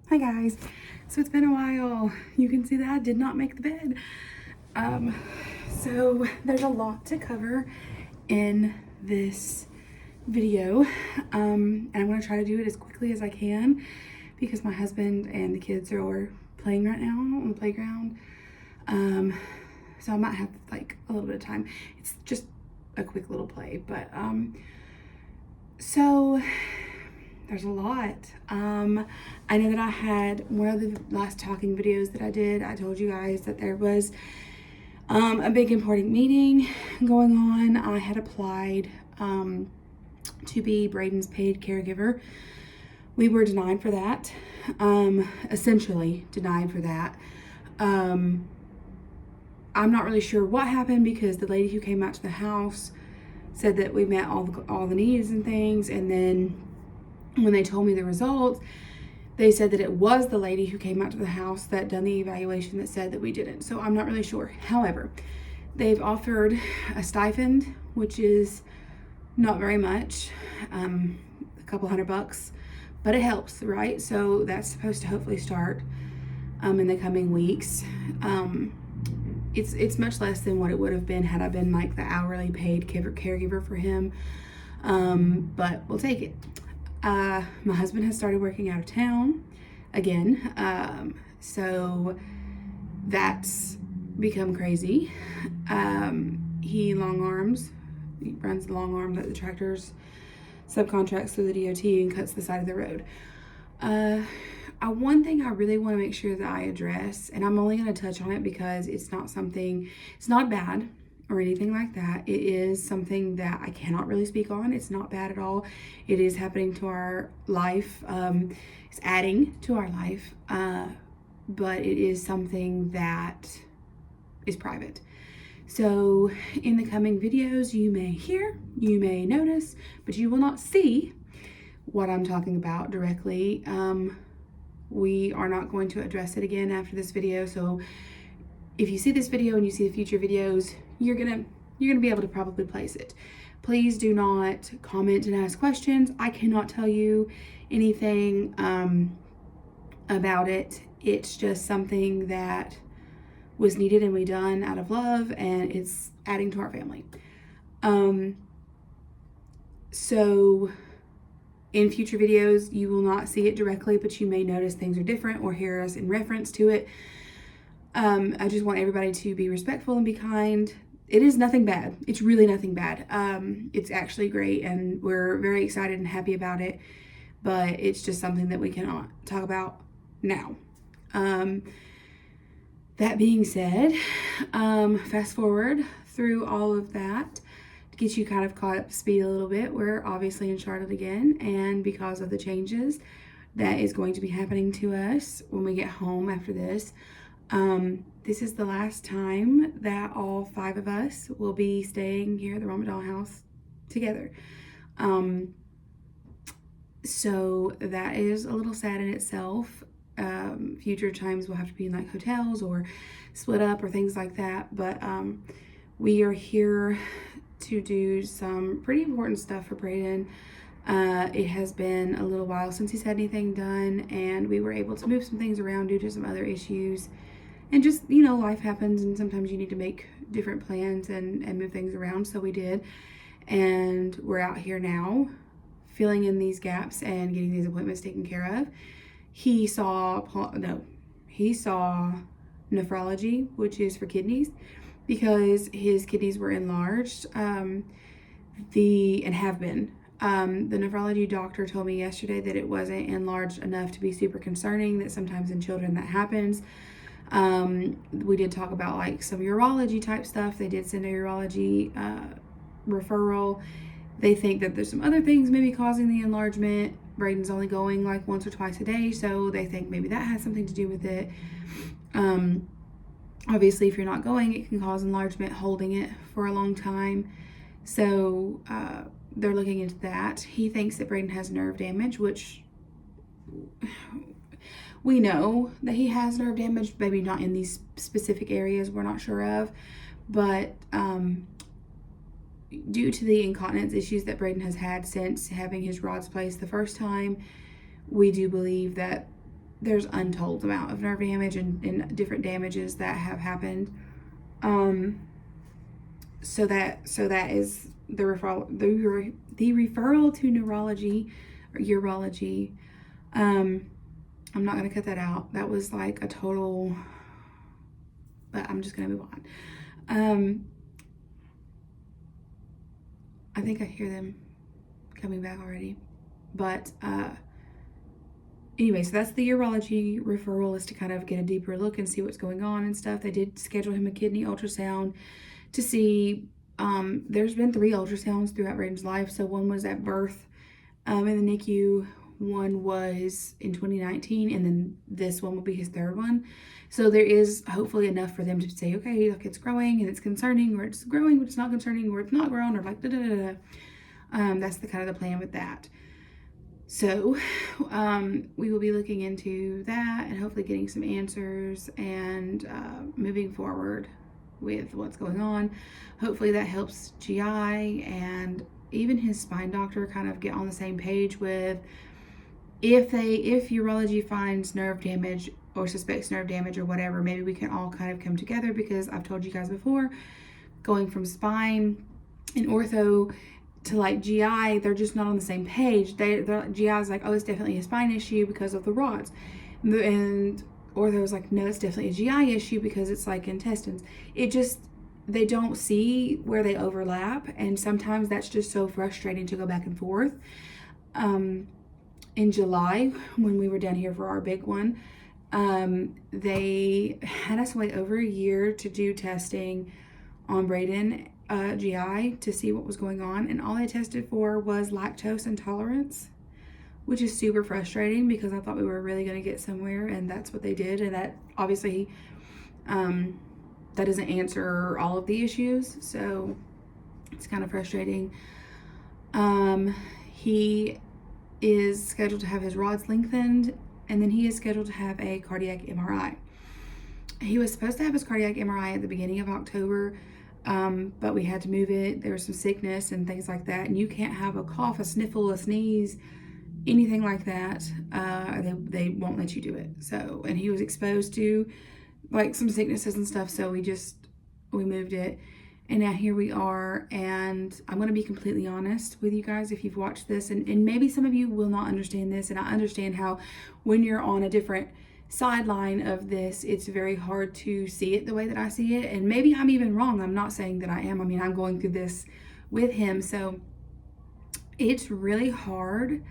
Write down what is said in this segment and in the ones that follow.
Hi guys. So it's been a while. You can see that I did not make the bed. So there's a lot to cover in this video. And I'm gonna try to do it as quickly as I can because my husband and the kids are playing right now on the playground. So I might have like a little bit of time. It's just a quick little play, but so there's a lot. I know that I had one of the last talking videos that I did, I told you guys that there was a big important meeting going on. I had applied to be Braden's paid caregiver. We were denied for that, essentially denied for that. I'm not really sure what happened because the lady who came out to the house said that we met all the needs and things, and then when they told me the results, they said that it was the lady who came out to the house that done the evaluation that said that we didn't. So I'm not really sure. However, they've offered a stipend, which is not very much, a couple $100, but it helps, right? So that's supposed to hopefully start in the coming weeks. It's much less than what it would have been had I been like the hourly paid caregiver for him, but we'll take it. My husband has started working out of town again, so that's become crazy. He runs the long arm that the tractors subcontracts through the DOT and cuts the side of the road. One thing I really want to make sure that I address, and I'm only going to touch on it because it's not bad or anything like that. It is something that I cannot really speak on. It's not bad at all. It is happening to our life. It's adding to our life, but it is something that is private. So in the coming videos, you may hear, you may notice, but you will not see what I'm talking about directly. We are not going to address it again after this video. So if you see this video and you see the future videos, you're gonna be able to probably place it. Please do not comment and ask questions. I cannot tell you anything about it. It's just something that was needed and we done out of love, and it's adding to our family. So in future videos, you will not see it directly, but you may notice things are different or hear us in reference to it. I just want everybody to be respectful and be kind. It is nothing bad. It's really nothing bad. It's actually great, and we're very excited and happy about it, but it's just something that we cannot talk about now. That being said, fast forward through all of that to get you kind of caught up to speed a little bit. We're obviously in Charlotte again, and because of the changes that is going to be happening to us when we get home after this, this is the last time that all 5 of us will be staying here at the Ramadan house together. So that is a little sad in itself. Future times we'll have to be in like hotels or split up or things like that, but we are here to do some pretty important stuff for Braden. It has been a little while since he's had anything done, and we were able to move some things around due to some other issues. And just, you know, life happens, and sometimes you need to make different plans and move things around. So we did. And we're out here now filling in these gaps and getting these appointments taken care of. He saw nephrology, which is for kidneys, because his kidneys were enlarged, and have been. The nephrology doctor told me yesterday that it wasn't enlarged enough to be super concerning, that sometimes in children that happens. We did talk about like some urology type stuff. They did send a urology referral. They think that there's some other things maybe causing the enlargement. Braden's only going like once or twice a day, so they think maybe that has something to do with it. Obviously, if you're not going, it can cause enlargement holding it for a long time. So they're looking into that. He thinks that Braden has nerve damage, which we know that he has nerve damage, maybe not in these specific areas we're not sure of, but due to the incontinence issues that Braden has had since having his rods placed the first time, we do believe that there's untold amount of nerve damage and different damages that have happened. So that is the referral to neurology or urology. I'm not gonna cut that out. That was like a total, but I'm just gonna move on. I think I hear them coming back already, but anyway, so that's the urology referral, is to kind of get a deeper look and see what's going on and stuff. They did schedule him a kidney ultrasound to see. There's been 3 ultrasounds throughout Raiden's life. So one was at birth in the NICU, one was in 2019, and then this one will be his 3rd one. So there is hopefully enough for them to say, okay, look, it's growing and it's concerning, or it's growing but it's not concerning, or it's not grown, or like da-da-da-da. That's the kind of the plan with that. So we will be looking into that and hopefully getting some answers and moving forward with what's going on. Hopefully that helps GI and even his spine doctor kind of get on the same page with, if urology finds nerve damage or suspects nerve damage or whatever, maybe we can all kind of come together, because I've told you guys before, going from spine and ortho to like GI, they're just not on the same page. GI is like, oh, it's definitely a spine issue because of the rods, and ortho is like, no, it's definitely a GI issue because it's like intestines. They don't see where they overlap, and sometimes that's just so frustrating to go back and forth. In July, when we were down here for our big one, they had us wait over a year to do testing on Braden GI to see what was going on, and all they tested for was lactose intolerance, which is super frustrating because I thought we were really going to get somewhere, and that's what they did. And that obviously that doesn't answer all of the issues, so it's kind of frustrating. He is scheduled to have his rods lengthened, and then he is scheduled to have a cardiac MRI. He was supposed to have his cardiac MRI at the beginning of October, but we had to move it. There was some sickness and things like that, and you can't have a cough, a sniffle, a sneeze, anything like that. They won't let you do it. So, and he was exposed to like some sicknesses and stuff, so we moved it, and now here we are. And I'm going to be completely honest with you guys, if you've watched this, and maybe some of you will not understand this, and I understand how when you're on a different sideline of this, it's very hard to see it the way that I see it, and maybe I'm even wrong. I'm not saying that I am. I mean, I'm going through this with him, so it's really hard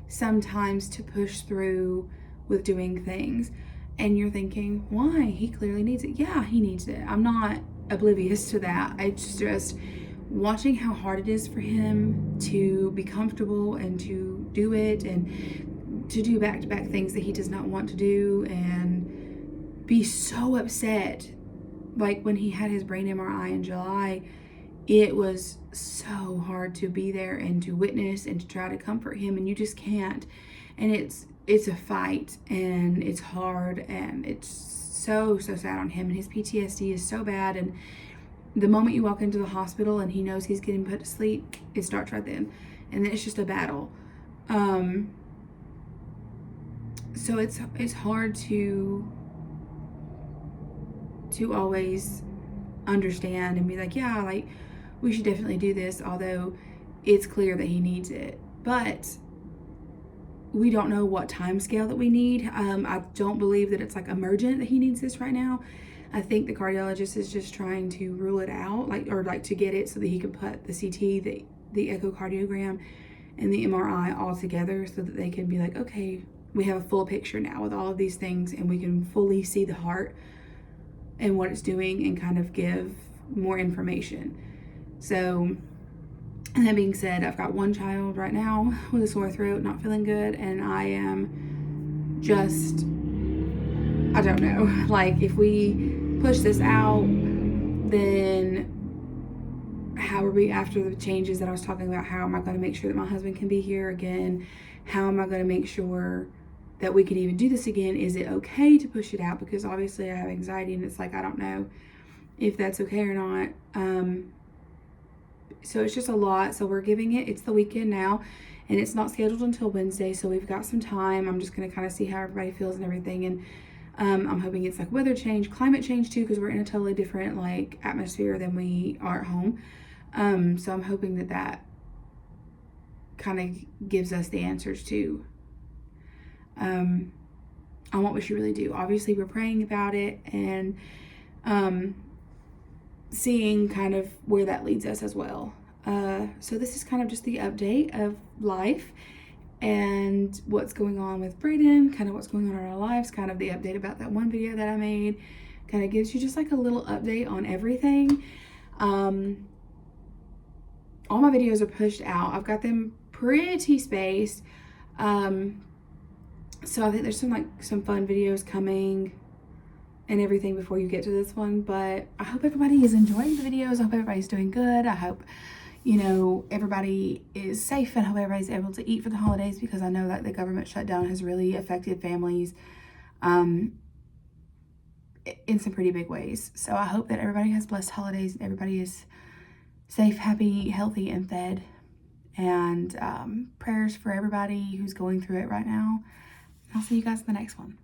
sometimes to push through with doing things. And you're thinking, why? He clearly needs it. Yeah, he needs it. I'm not oblivious to that. It's just watching how hard it is for him to be comfortable and to do it, and to do back-to-back things that he does not want to do, and be so upset. Like when he had his brain MRI in July, it was so hard to be there and to witness and to try to comfort him, and you just can't. And it's a fight, and it's hard, and it's so sad on him, and his PTSD is so bad. And the moment you walk into the hospital and he knows he's getting put to sleep, it starts right then, and then it's just a battle. So it's hard to always understand and be like, yeah, like we should definitely do this, although it's clear that he needs it. But we don't know what time scale that we need. I don't believe that it's like emergent that he needs this right now. I think the cardiologist is just trying to rule it out, like to get it so that he can put the CT, the echocardiogram, and the MRI all together, so that they can be like, okay, we have a full picture now with all of these things, and we can fully see the heart and what it's doing, and kind of give more information. So, and that being said, I've got one child right now with a sore throat, not feeling good, and I am just, I don't know, like if we push this out, then how are we, after the changes that I was talking about, how am I going to make sure that my husband can be here again? How am I going to make sure that we can even do this again? Is it okay to push it out? Because obviously I have anxiety, and it's like, I don't know if that's okay or not. So it's just a lot. So we're giving it's the weekend now, and it's not scheduled until Wednesday, so we've got some time. I'm just going to kind of see how everybody feels and everything, and I'm hoping it's like weather change, climate change too, because we're in a totally different like atmosphere than we are at home. So I'm hoping that that kind of gives us the answers to on what we should really do. Obviously, we're praying about it and seeing kind of where that leads us as well. So this is kind of just the update of life and what's going on with Brayden, kind of what's going on in our lives, kind of the update about that one video that I made. Kind of gives you just like a little update on everything. All my videos are pushed out. I've got them pretty spaced. So I think there's some fun videos coming and everything before you get to this one, but I hope everybody is enjoying the videos. I hope everybody's doing good. I hope, you know, everybody is safe, and hope everybody's able to eat for the holidays, because I know that the government shutdown has really affected families in some pretty big ways. So I hope that everybody has blessed holidays and everybody is safe, happy, healthy, and fed. And prayers for everybody who's going through it right now. I'll see you guys in the next one.